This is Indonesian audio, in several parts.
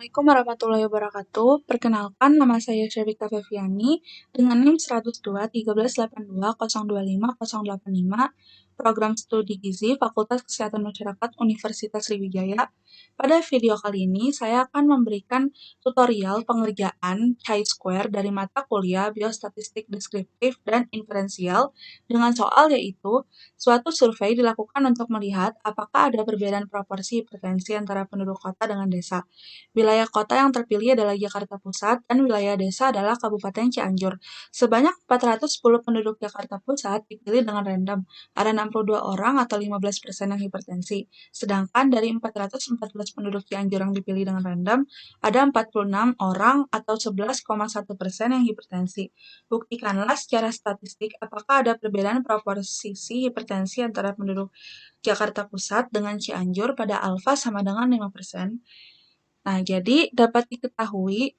Assalamualaikum warahmatullahi wabarakatuh. Perkenalkan, nama saya Syarika Feviani dengan NIM 102 1382 025 085, Program Studi Gizi Fakultas Kesehatan Masyarakat Universitas Sriwijaya. Pada video kali ini, saya akan memberikan tutorial pengerjaan chi-square dari mata kuliah Biostatistik Deskriptif dan Inferensial dengan soal yaitu suatu survei dilakukan untuk melihat apakah ada perbedaan proporsi hipertensi antara penduduk kota dengan desa. Wilayah kota yang terpilih adalah Jakarta Pusat dan wilayah desa adalah Kabupaten Cianjur. Sebanyak 410 penduduk Jakarta Pusat dipilih dengan random. Ada 62 orang atau 15% yang hipertensi. Sedangkan dari 414 penduduk Cianjur yang dipilih dengan random, ada 46 orang atau 11,1% yang hipertensi. Buktikanlah secara statistik apakah ada perbedaan proporsi hipertensi antara penduduk Jakarta Pusat dengan Cianjur pada alfa sama dengan 5%. Nah, jadi dapat diketahui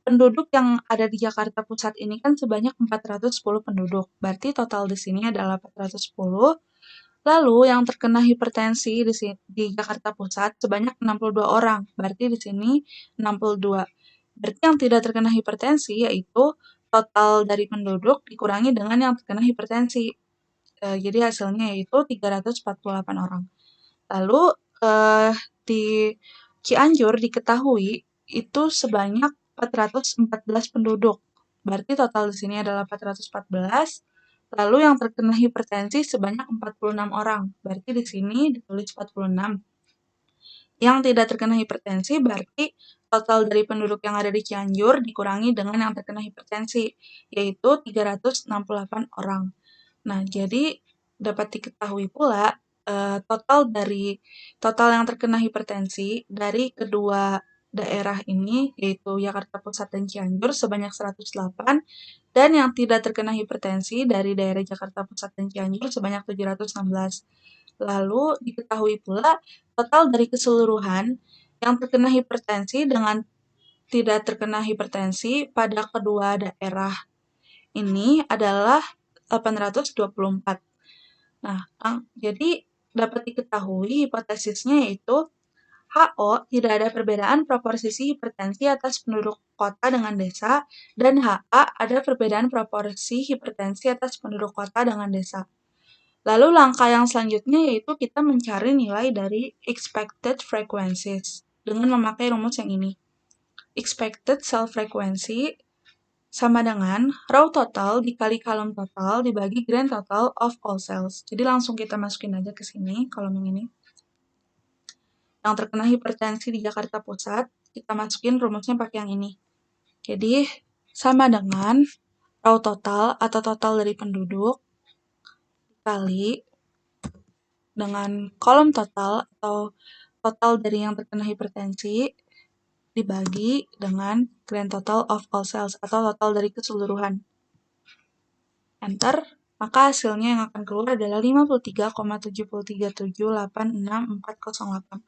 penduduk yang ada di Jakarta Pusat ini kan sebanyak 410 penduduk. Berarti total di sini adalah 410. Lalu yang terkena hipertensi di Jakarta Pusat sebanyak 62 orang. Berarti di sini 62. Berarti yang tidak terkena hipertensi yaitu total dari penduduk dikurangi dengan yang terkena hipertensi. Jadi hasilnya yaitu 348 orang. Lalu di Cianjur diketahui itu sebanyak 414 penduduk. Berarti total di sini adalah 414. Lalu yang terkena hipertensi sebanyak 46 orang. Berarti di sini ditulis 46. Yang tidak terkena hipertensi berarti total dari penduduk yang ada di Cianjur dikurangi dengan yang terkena hipertensi, yaitu 368 orang. Nah, jadi dapat diketahui pula total yang terkena hipertensi dari kedua daerah ini, yaitu Jakarta Pusat dan Cianjur sebanyak 108, dan yang tidak terkena hipertensi dari daerah Jakarta Pusat dan Cianjur sebanyak 716. Lalu diketahui pula total dari keseluruhan yang terkena hipertensi dengan tidak terkena hipertensi pada kedua daerah ini adalah 824. Nah, jadi dapat diketahui hipotesisnya yaitu HO tidak ada perbedaan proporsi hipertensi atas penduduk kota dengan desa, dan HA ada perbedaan proporsi hipertensi atas penduduk kota dengan desa. Lalu langkah yang selanjutnya yaitu kita mencari nilai dari expected frequencies dengan memakai rumus yang ini. Expected cell frequency sama dengan row total dikali kolom total dibagi grand total of all cells. Jadi langsung kita masukin aja ke sini kolom yang ini. Yang terkena hipertensi di Jakarta Pusat, kita masukin rumusnya pakai yang ini. Jadi sama dengan row total atau total dari penduduk dikali dengan kolom total atau total dari yang terkena hipertensi dibagi dengan grand total of all cells atau total dari keseluruhan. Enter, maka hasilnya yang akan keluar adalah 53,737786408.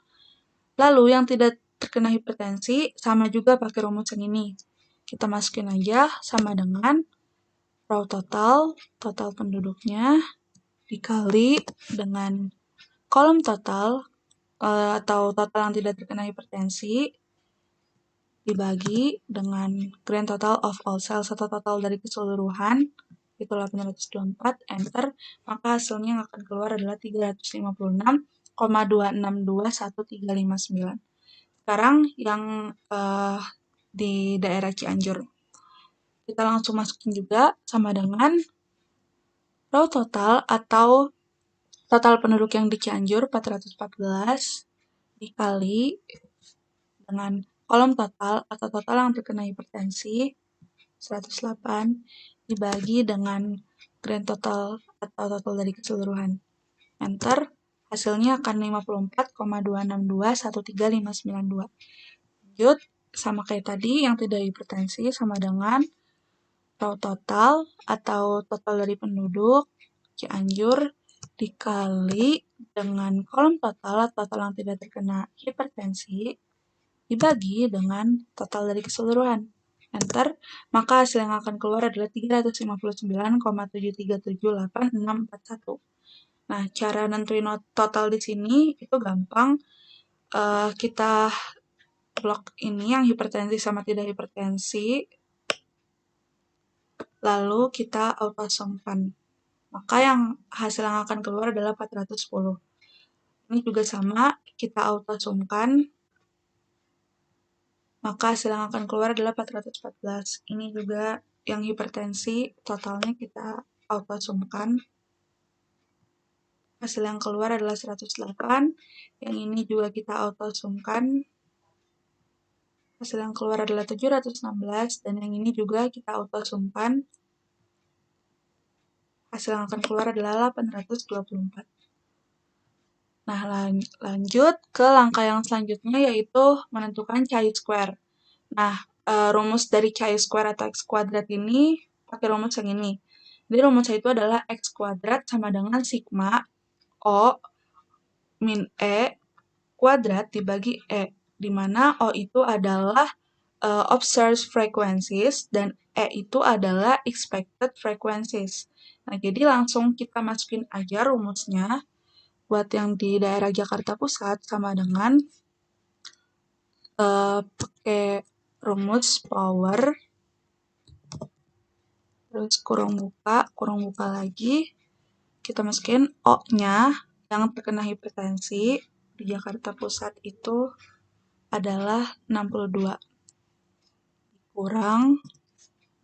Lalu yang tidak terkena hipertensi sama juga pakai rumus yang ini. Kita masukin aja sama dengan row total penduduknya dikali dengan kolom total atau total yang tidak terkena hipertensi dibagi dengan grand total of all cells atau total dari keseluruhan itu 824, enter, maka hasilnya yang akan keluar adalah 356,262139. Sekarang yang di daerah Cianjur. Kita langsung masukin juga sama dengan row total atau total penduduk yang di Cianjur 414 dikali dengan kolom total atau total yang terkena hipertensi 108 dibagi dengan grand total atau total dari keseluruhan. Enter, hasilnya akan 54,2621359. Lanjut, sama kayak tadi yang tidak hipertensi sama dengan row total atau total dari penduduk Cianjur dikali dengan kolom total atau total yang tidak terkena hipertensi dibagi dengan total dari keseluruhan. Enter, maka hasil yang akan keluar adalah 359,7377861. Nah, cara nentuin total di sini itu gampang. Kita blok ini yang hipertensi sama tidak hipertensi, lalu kita autosumkan. Maka yang hasil yang akan keluar adalah 410. Ini juga sama, kita autosumkan, maka hasil yang akan keluar adalah 414. Ini juga yang hipertensi, totalnya kita autosumkan. Hasil yang keluar adalah 108. Yang ini juga kita autosumkan. Hasil yang keluar adalah 716, dan yang ini juga kita autosumkan. Hasil yang akan keluar adalah 824. Nah, lanjut ke langkah yang selanjutnya, yaitu menentukan chi-square. Nah, rumus dari chi-square atau x kuadrat ini pakai rumus yang ini. Jadi rumusnya itu adalah x kuadrat sama dengan sigma O min E kuadrat dibagi E, di mana O itu adalah observed frequencies dan E itu adalah expected frequencies. Nah, jadi langsung kita masukin aja rumusnya. Buat yang di daerah Jakarta Pusat sama dengan pakai rumus power, terus kurung buka lagi, kita masukin O-nya yang terkena hipertensi di Jakarta Pusat itu adalah 62. Kurang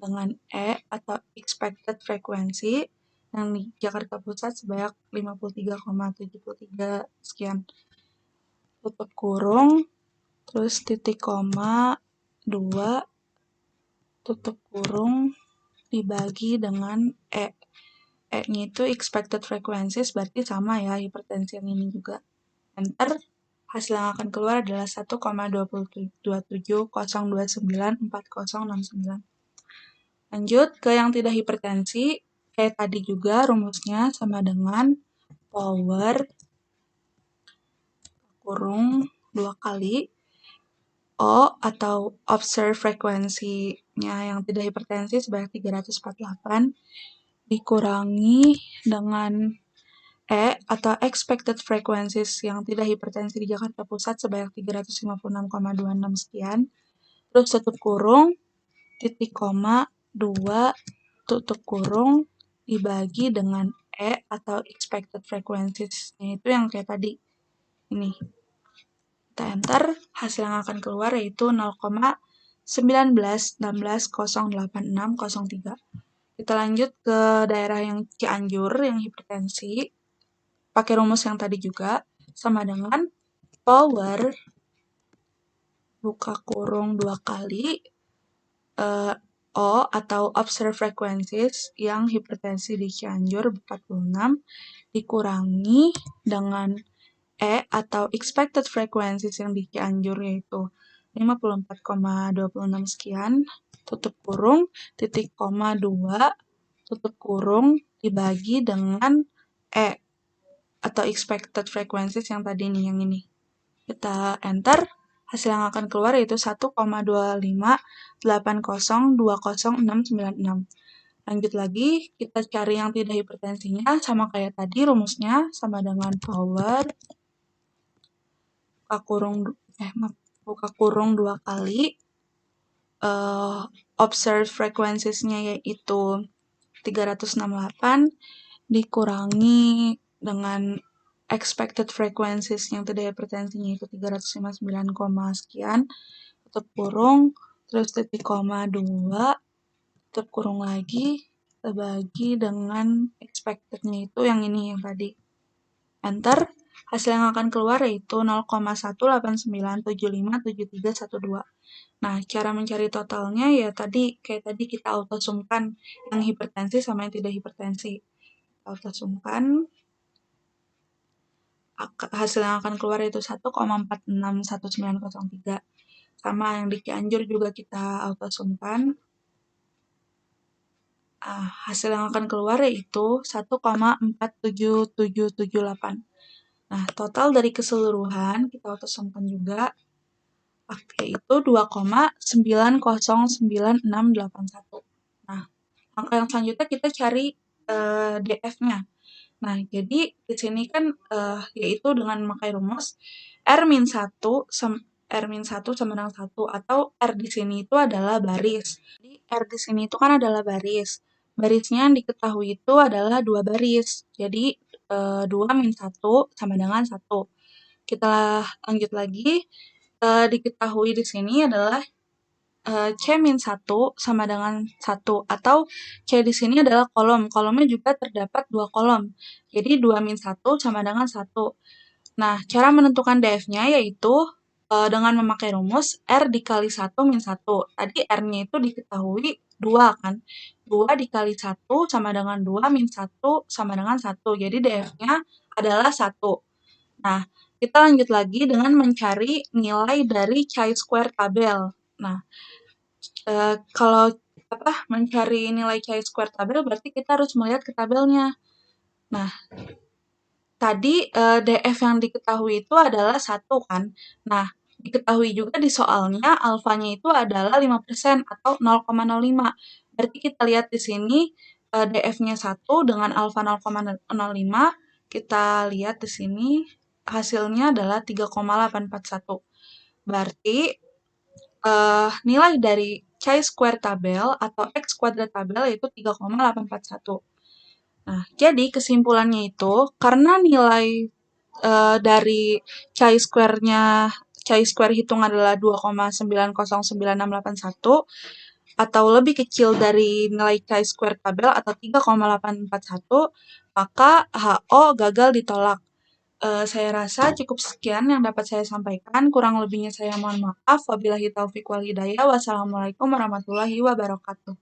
dengan E atau expected frequency yang di Jakarta Pusat sebanyak 53,73 sekian. Tutup kurung, terus titik koma 2, tutup kurung, dibagi dengan E. E-nya itu expected frequencies, berarti sama ya hipertensi yang ini juga. Enter, hasil yang akan keluar adalah 1,270294069. Lanjut ke yang tidak hipertensi, kayak tadi juga rumusnya sama dengan power kurung 2 kali O atau observed frekuensinya yang tidak hipertensi sebanyak 348 dikurangi dengan E atau expected frequencies yang tidak hipertensi di Jakarta Pusat sebanyak 356,26 sekian. Terus tutup kurung, titik koma 2, tutup kurung, dibagi dengan E atau expected frequencies-nya itu yang kayak tadi. Ini. Kita enter, hasil yang akan keluar yaitu 0,1916086003. Kita lanjut ke daerah yang Cianjur, yang hipertensi. Pakai rumus yang tadi juga, sama dengan power buka kurung 2 kali O atau observed frequencies yang hipertensi di Cianjur 46 dikurangi dengan E atau expected frequencies yang di Cianjur yaitu 54,26 sekian, tutup kurung, titik koma 2, tutup kurung, dibagi dengan E atau expected frequencies yang tadi nih, yang ini. Kita enter, hasil yang akan keluar yaitu 1,258020696. Lanjut lagi, kita cari yang tidak hipertensinya, sama kayak tadi rumusnya, sama dengan power buka kurung 2 kali, observed frequencies-nya yaitu 368 dikurangi dengan expected frequencies yang tidak hipertensinya itu 359, sekian, tutup kurung, terus titik koma 2, tutup kurung lagi, kita bagi dengan expected-nya itu yang ini, yang tadi. Enter, hasil yang akan keluar yaitu 0,189757312. Nah, cara mencari totalnya ya kayak tadi kita autosumkan yang hipertensi sama yang tidak hipertensi. Autosumkan, hasil yang akan keluar yaitu 1,461903. Sama yang di Cianjur juga kita autosumkan. Hasil yang akan keluar yaitu 1,47778. Nah, total dari keseluruhan kita autosumkan juga yaitu 2,909681. Nah, angka yang selanjutnya kita cari DF-nya. Nah, jadi di sini kan yaitu dengan memakai rumus R-1 sama dengan 1, atau R di sini itu adalah baris. Jadi R di sini itu kan adalah baris. Barisnya yang diketahui itu adalah 2 baris. Jadi 2 min 1 sama dengan 1. Kita lanjut lagi. Diketahui di sini adalah C-1 sama dengan 1, atau C di sini adalah kolom. Kolomnya juga terdapat 2 kolom. Jadi 2 min 1 sama dengan 1. Nah, cara menentukan DF-nya yaitu dengan memakai rumus R dikali 1 min 1. Tadi R-nya itu diketahui 2 kan. 2 dikali 1 sama dengan 2 min 1 sama dengan 1. Jadi DF-nya adalah 1. Nah, kita lanjut lagi dengan mencari nilai dari chi-square tabel. Nah, kalau mencari nilai chi-square tabel berarti kita harus melihat ke tabelnya. Nah, tadi DF yang diketahui itu adalah 1 kan. Nah, diketahui juga di soalnya alfanya itu adalah 5% atau 0,05. Berarti kita lihat di sini DF-nya 1 dengan alfa 0,05. Kita lihat di sini hasilnya adalah 3,841. Berarti nilai dari chi-square tabel atau x kuadrat tabel yaitu 3,841. Nah, jadi kesimpulannya itu karena nilai dari chi-square hitung adalah 2,909681 atau lebih kecil dari nilai chi-square tabel atau 3,841, maka HO gagal ditolak. Saya rasa cukup sekian yang dapat saya sampaikan. Kurang lebihnya saya mohon maaf. Wabillahi taufiq wal hidayah. Wassalamualaikum warahmatullahi wabarakatuh.